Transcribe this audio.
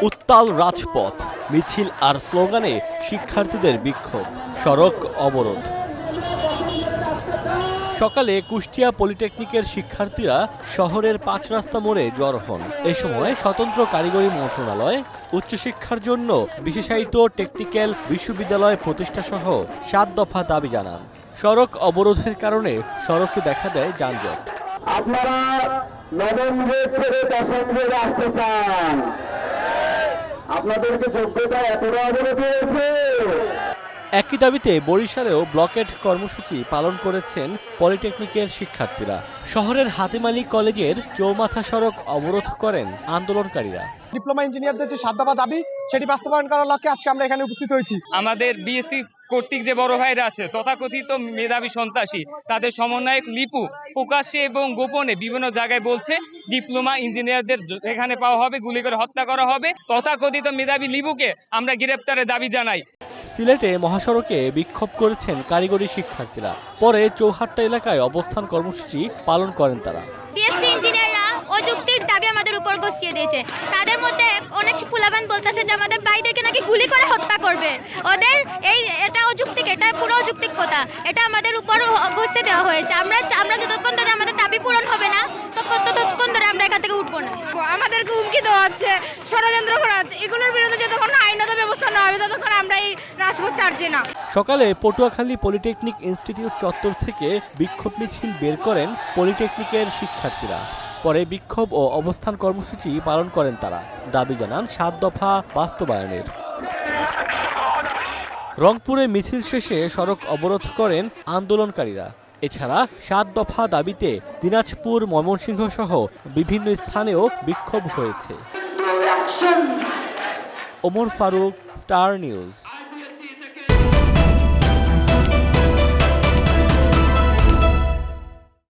উত্তাল রাজপথ, মিছিল আর স্লোগানে শিক্ষার্থীদের বিক্ষোভ, সড়ক অবরোধ। সকালে কুষ্টিয়া পলিটেকনিকের শিক্ষার্থীরা শহরের ৫ রাস্তা মোড়ে জড়ো হন। এ সময় স্বতন্ত্র কারিগরি মন্ত্রণালয়, উচ্চশিক্ষার জন্য বিশেষায়িত টেকনিক্যাল বিশ্ববিদ্যালয় প্রতিষ্ঠা সহ ৭ দফা দাবি জানান। সড়ক অবরোধের কারণে সড়কে দেখা দেয় যানজট। আপনারা নবম গ্রেড থেকে দশম গ্রেডে আসতে চান, আপনাদেরকে যোগ্যতা এতটা অবরোধ হয়েছে। একই দাবিতে বরিশালেও ব্লকেট কর্মসূচি পালন করেছেন পলিটেকনিকের শিক্ষার্থীরা। শহরের হাতিমালি কলেজের চৌমাথা সড়ক অবরোধ করেন আন্দোলনকারীরা। ডিপ্লোমা ইঞ্জিনিয়ারদের যে ৭ দফা দাবি সেটি বাস্তবায়ন করার লক্ষ্যে আজকে আমরা এখানে উপস্থিত হয়েছি। আমাদের বিএসসি কর্তৃক যে বড় ভাইরা আছে তথাকথিত মেধাবী সন্ত্রাসী, তাদের সমন্বয়ক লিপু প্রকাশ্যে এবং গোপনে বিভিন্ন জায়গায় বলছে ডিপ্লোমা ইঞ্জিনিয়ারদের এখানে পাওয়া হবে, গুলি করে হত্যা করা হবে। তথাকথিত মেধাবী লিপুকে আমরা গ্রেপ্তারের দাবি জানাই। সিলেটে মহাসড়কে বিক্ষোভ করেছেন কারিগরি শিক্ষার্থীরা। পরে চৌহাট্টা এলাকায় অবস্থান কর্মসূচি পালন করেন তারা। বিএসসি ইঞ্জিনিয়াররা অযৌক্তিক দাবি আমাদের উপর বসিয়ে দিয়েছে। তাদের মধ্যে অনেক পুলাবান বলতেছে যে আমাদের ভাইদেরকে নাকি গুলি করে হত্যা করবে। ওদের এটা অযৌক্তিক, এটা পুরো অযৌক্তিক কথা। এটা আমাদের উপর বসিয়ে দেওয়া হয়েছে। আমরা যতক্ষণ ধরে আমাদের দাবি পূরণ হবে না ততক্ষণ ধরে আমরা এখান থেকে উঠবো না। আমাদেরকে হুমকি দেওয়া হচ্ছে, ষড়যন্ত্র করা হচ্ছে। এগুলোর বিরুদ্ধে যতক্ষণ আইনত ব্যবস্থা না হবে ততক্ষণ আমরা এই রাজপথ ছাড়ছি না। সকালে পটুয়াখালী পলিটেকনিক ইনস্টিটিউট চত্বর থেকে বিক্ষোভ মিছিল বের করেন পলিটেকনিকের শিক্ষার্থীরা। পরে বিক্ষোভ ও অবস্থান কর্মসূচি পালন করেন তারা। দাবি জানান ৭ দফা বাস্তবায়নের। রংপুরে মিছিল শেষে সড়ক অবরোধ করেন আন্দোলনকারীরা। এছাড়া ৭ দফা দাবিতে দিনাজপুর, ময়মনসিংহ সহ বিভিন্ন স্থানেও বিক্ষোভ হয়েছে। Omar Faruk, Star news.